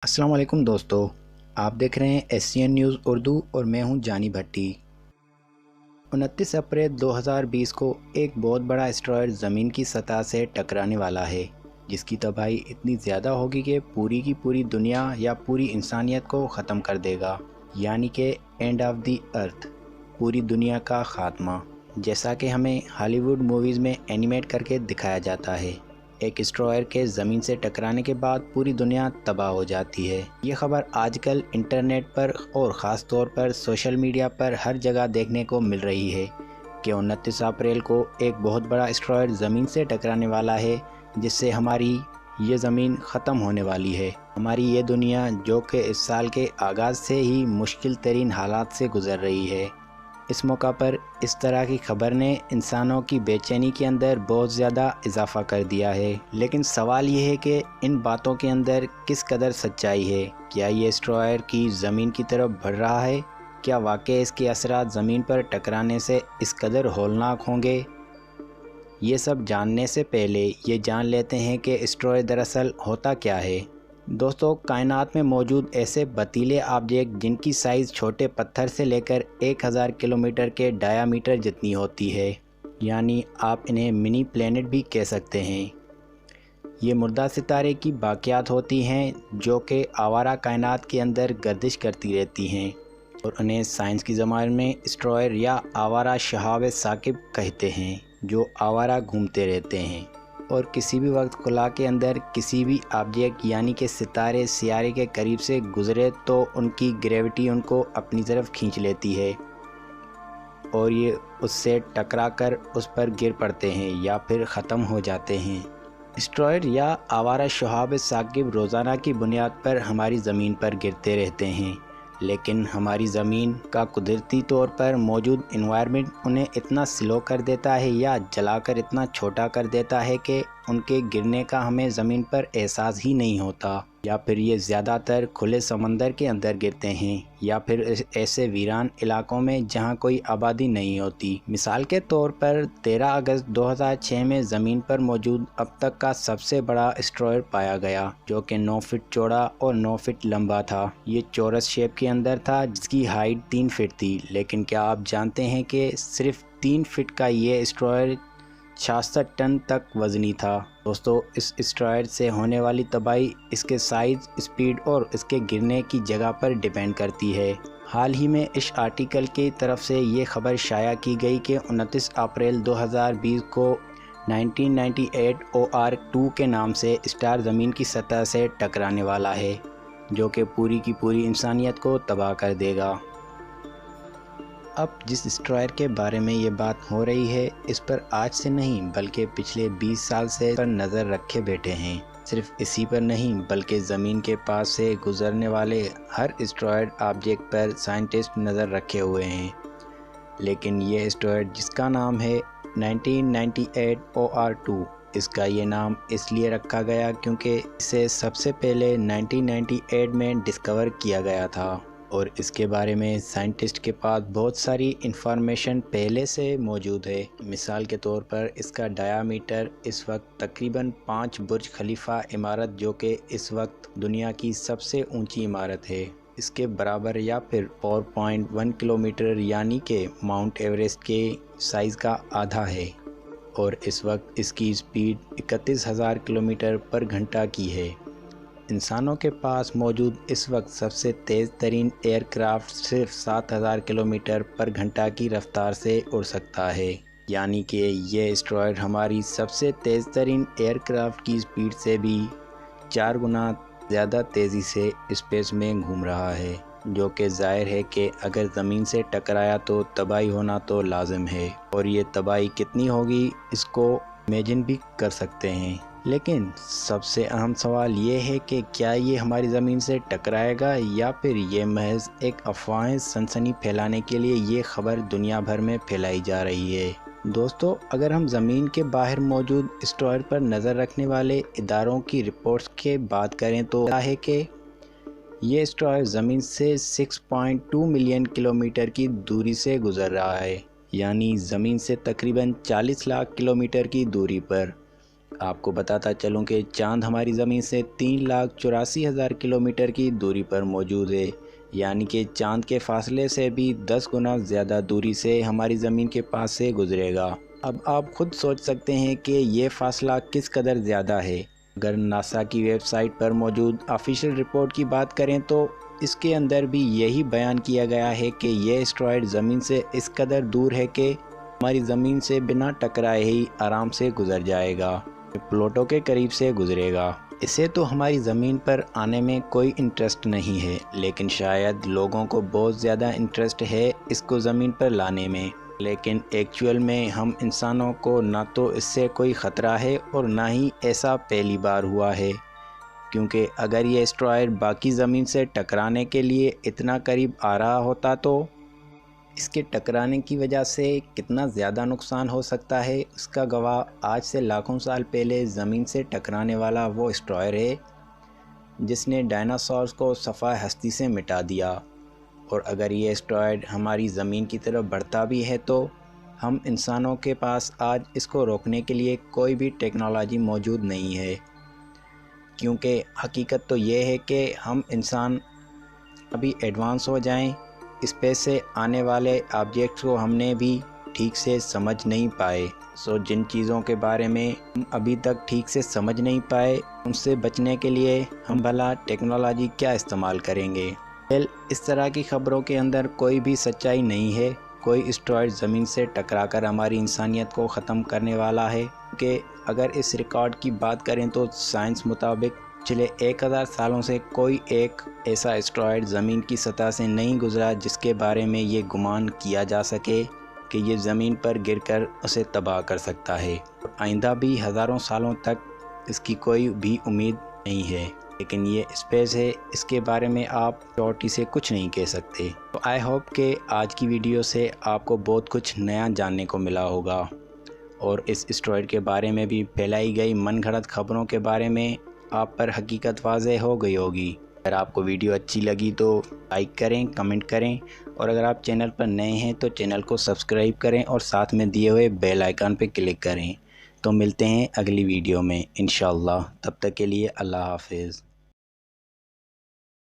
अस्सलाम वालेकुम दोस्तों, आप देख रहे हैं एससीएन न्यूज़ उर्दू और मैं हूं जानी भट्टी। 29 अप्रैल 2020 को एक बहुत बड़ा एस्टेरॉयड ज़मीन की सतह से टकराने वाला है, जिसकी तबाही इतनी ज़्यादा होगी कि पूरी की पूरी दुनिया या पूरी इंसानियत को ख़त्म कर देगा, यानी कि एंड ऑफ द अर्थ, पूरी दुनिया का ख़ात्मा। जैसा कि हमें हॉलीवुड मूवीज़ में एनिमेट करके दिखाया जाता है, एक एस्टेरॉयड के ज़मीन से टकराने के बाद पूरी दुनिया तबाह हो जाती है। ये खबर आजकल इंटरनेट पर और ख़ास तौर पर सोशल मीडिया पर हर जगह देखने को मिल रही है कि 29 अप्रैल को एक बहुत बड़ा एस्टेरॉयड ज़मीन से टकराने वाला है, जिससे हमारी ये ज़मीन ख़त्म होने वाली है। हमारी ये दुनिया जो कि इस साल के आगाज़ से ही मुश्किल तरीन हालात से गुज़र रही है। इस मौका पर इस तरह की खबर ने इंसानों की बेचैनी के अंदर बहुत ज़्यादा इजाफ़ा कर दिया है। लेकिन सवाल ये है कि इन बातों के अंदर किस कदर सच्चाई है। क्या ये एस्टेरॉयड की ज़मीन की तरफ बढ़ रहा है? क्या वाकई इसके असरात ज़मीन पर टकराने से इस कदर हौलनाक होंगे? ये सब जानने से पहले ये जान लेते हैं कि एस्टेरॉयड दरअसल होता क्या है। दोस्तों, कायनात में मौजूद ऐसे बतीले ऑब्जेक्ट जिनकी साइज़ छोटे पत्थर से लेकर 1000 किलोमीटर के डायामीटर जितनी होती है, यानी आप इन्हें मिनी प्लेनेट भी कह सकते हैं। ये मुर्दा सितारे की बाक़ियात होती हैं जो कि आवारा कायनात के अंदर गर्दिश करती रहती हैं, और उन्हें साइंस की ज़बान में एस्टेरॉयड या आवारा शहाब साकिब कहते हैं, जो आवारा घूमते रहते हैं और किसी भी वक्त खुला के अंदर किसी भी ऑब्जेक्ट यानी कि सितारे सियारे के करीब से गुज़रे तो उनकी ग्रेविटी उनको अपनी तरफ खींच लेती है और ये उससे टकरा कर उस पर गिर पड़ते हैं या फिर ख़त्म हो जाते हैं। एस्टेरॉयड या आवारा शहाब साकिब रोज़ाना की बुनियाद पर हमारी ज़मीन पर गिरते रहते हैं, लेकिन हमारी ज़मीन का कुदरती तौर पर मौजूद इन्वायरमेंट उन्हें इतना स्लो कर देता है या जलाकर इतना छोटा कर देता है कि उनके गिरने का हमें ज़मीन पर एहसास ही नहीं होता, या फिर ये ज़्यादातर खुले समंदर के अंदर गिरते हैं या फिर ऐसे वीरान इलाकों में जहां कोई आबादी नहीं होती। मिसाल के तौर पर 13 अगस्त 2006 में ज़मीन पर मौजूद अब तक का सबसे बड़ा एस्टेरॉयड पाया गया, जो कि 9 फीट चौड़ा और 9 फीट लंबा था। ये चौरस शेप के अंदर था, जिसकी हाइट 3 फीट थी। लेकिन क्या आप जानते हैं कि सिर्फ 3 फीट का ये एस्टेरॉयड 66 टन तक वज़नी था। दोस्तों, इस एस्टेरॉयड से होने वाली तबाही इसके साइज़, स्पीड और इसके गिरने की जगह पर डिपेंड करती है। हाल ही में इस आर्टिकल की तरफ से ये खबर शाया की गई कि 29 अप्रैल 2020 को 1998 OR2 के नाम से स्टार ज़मीन की सतह से टकराने वाला है, जो कि पूरी की पूरी इंसानियत को तबाह कर देगा। अब जिस एस्टेरॉयड के बारे में ये बात हो रही है, इस पर आज से नहीं बल्कि पिछले 20 साल से पर नज़र रखे बैठे हैं। सिर्फ इसी पर नहीं बल्कि ज़मीन के पास से गुजरने वाले हर एस्टेरॉयड ऑब्जेक्ट पर साइंटिस्ट नज़र रखे हुए हैं। लेकिन ये एस्टेरॉयड जिसका नाम है 1998 OR2, इसका ये नाम इसलिए रखा गया क्योंकि इसे सबसे पहले 1998 में डिस्कवर किया गया था और इसके बारे में साइंटिस्ट के पास बहुत सारी इंफॉर्मेशन पहले से मौजूद है। मिसाल के तौर पर इसका डायामीटर इस वक्त तकरीबन 5 बुर्ज खलीफा इमारत, जो कि इस वक्त दुनिया की सबसे ऊंची इमारत है, इसके बराबर या फिर 4.1 किलोमीटर यानी कि माउंट एवरेस्ट के साइज़ का आधा है, और इस वक्त इसकी स्पीड 31,000 किलोमीटर पर घंटा की है। इंसानों के पास मौजूद इस वक्त सबसे तेज़ तरीन एयरक्राफ्ट सिर्फ 7,000 किलोमीटर पर घंटा की रफ्तार से उड़ सकता है, यानी कि ये एस्टेरॉयड हमारी सबसे तेज़ तरीन एयरक्राफ्ट की स्पीड से भी 4 गुना ज़्यादा तेज़ी से स्पेस में घूम रहा है, जो कि ज़ाहिर है कि अगर ज़मीन से टकराया तो तबाही होना तो लाजिम है, और ये तबाही कितनी होगी इसको इमेजिन भी कर सकते हैं। लेकिन सबसे अहम सवाल ये है कि क्या ये हमारी ज़मीन से टकराएगा या फिर ये महज एक अफवाहें सनसनी फैलाने के लिए ये खबर दुनिया भर में फैलाई जा रही है। दोस्तों, अगर हम ज़मीन के बाहर मौजूद एस्टेरॉयड पर नज़र रखने वाले इदारों की रिपोर्ट्स की बात करें तो क्या है कि ये एस्टेरॉयड ज़मीन से 6.2 मिलियन किलोमीटर की दूरी से गुज़र रहा है, यानी ज़मीन से तकरीबन 40 लाख किलोमीटर की दूरी पर। आपको बताता चलूँ कि चांद हमारी ज़मीन से 3,84,000 किलोमीटर की दूरी पर मौजूद है, यानी कि चांद के फासले से भी 10 गुना ज़्यादा दूरी से हमारी ज़मीन के पास से गुजरेगा। अब आप खुद सोच सकते हैं कि ये फ़ासला किस कदर ज़्यादा है। अगर नासा की वेबसाइट पर मौजूद ऑफिशियल रिपोर्ट की बात करें तो इसके अंदर भी यही बयान किया गया है कि यह एस्टेरॉयड ज़मीन से इस कदर दूर है कि हमारी ज़मीन से बिना टकराए ही आराम से गुजर जाएगा, प्लूटो के करीब से गुजरेगा। इसे तो हमारी ज़मीन पर आने में कोई इंटरेस्ट नहीं है, लेकिन शायद लोगों को बहुत ज़्यादा इंटरेस्ट है इसको ज़मीन पर लाने में। लेकिन एक्चुअल में हम इंसानों को ना तो इससे कोई ख़तरा है और ना ही ऐसा पहली बार हुआ है, क्योंकि अगर ये एस्टेरॉयड बाकी ज़मीन से टकराने के लिए इतना करीब आ रहा होता तो इसके टकराने की वजह से कितना ज़्यादा नुकसान हो सकता है उसका गवाह आज से लाखों साल पहले ज़मीन से टकराने वाला वो एस्टेरॉयड है जिसने डायनासोर्स को सफ़ा हस्ती से मिटा दिया। और अगर ये एस्टेरॉयड हमारी ज़मीन की तरफ बढ़ता भी है तो हम इंसानों के पास आज इसको रोकने के लिए कोई भी टेक्नोलॉजी मौजूद नहीं है, क्योंकि हकीकत तो ये है कि हम इंसान अभी एडवांस हो जाएं, स्पेस से आने वाले ऑब्जेक्ट्स को हमने भी ठीक से समझ नहीं पाए। जिन चीज़ों के बारे में हम अभी तक ठीक से समझ नहीं पाए उनसे बचने के लिए हम भला टेक्नोलॉजी क्या इस्तेमाल करेंगे। इस तरह की ख़बरों के अंदर कोई भी सच्चाई नहीं है। कोई एस्टेरॉयड ज़मीन से टकराकर हमारी इंसानियत को ख़त्म करने वाला है कि अगर इस रिकॉर्ड की बात करें तो साइंस मुताबिक पिछले 1000 सालों से कोई एक ऐसा एस्टेरॉयड ज़मीन की सतह से नहीं गुजरा जिसके बारे में ये गुमान किया जा सके कि ये ज़मीन पर गिरकर उसे तबाह कर सकता है। आइंदा भी हज़ारों सालों तक इसकी कोई भी उम्मीद नहीं है। लेकिन ये स्पेस है, इसके बारे में आप श्योरिटी से कुछ नहीं कह सकते। तो आई होप कि आज की वीडियो से आपको बहुत कुछ नया जानने को मिला होगा और इस एस्टेरॉयड के बारे में भी फैलाई गई मनगढ़ंत खबरों के बारे में आप पर हकीकत वाज़ेह हो गई होगी। अगर आपको वीडियो अच्छी लगी तो लाइक करें, कमेंट करें और अगर आप चैनल पर नए हैं तो चैनल को सब्सक्राइब करें और साथ में दिए हुए बेल आइकन पर क्लिक करें। तो मिलते हैं अगली वीडियो में इंशाअल्लाह। तब तक के लिए अल्लाह हाफिज़।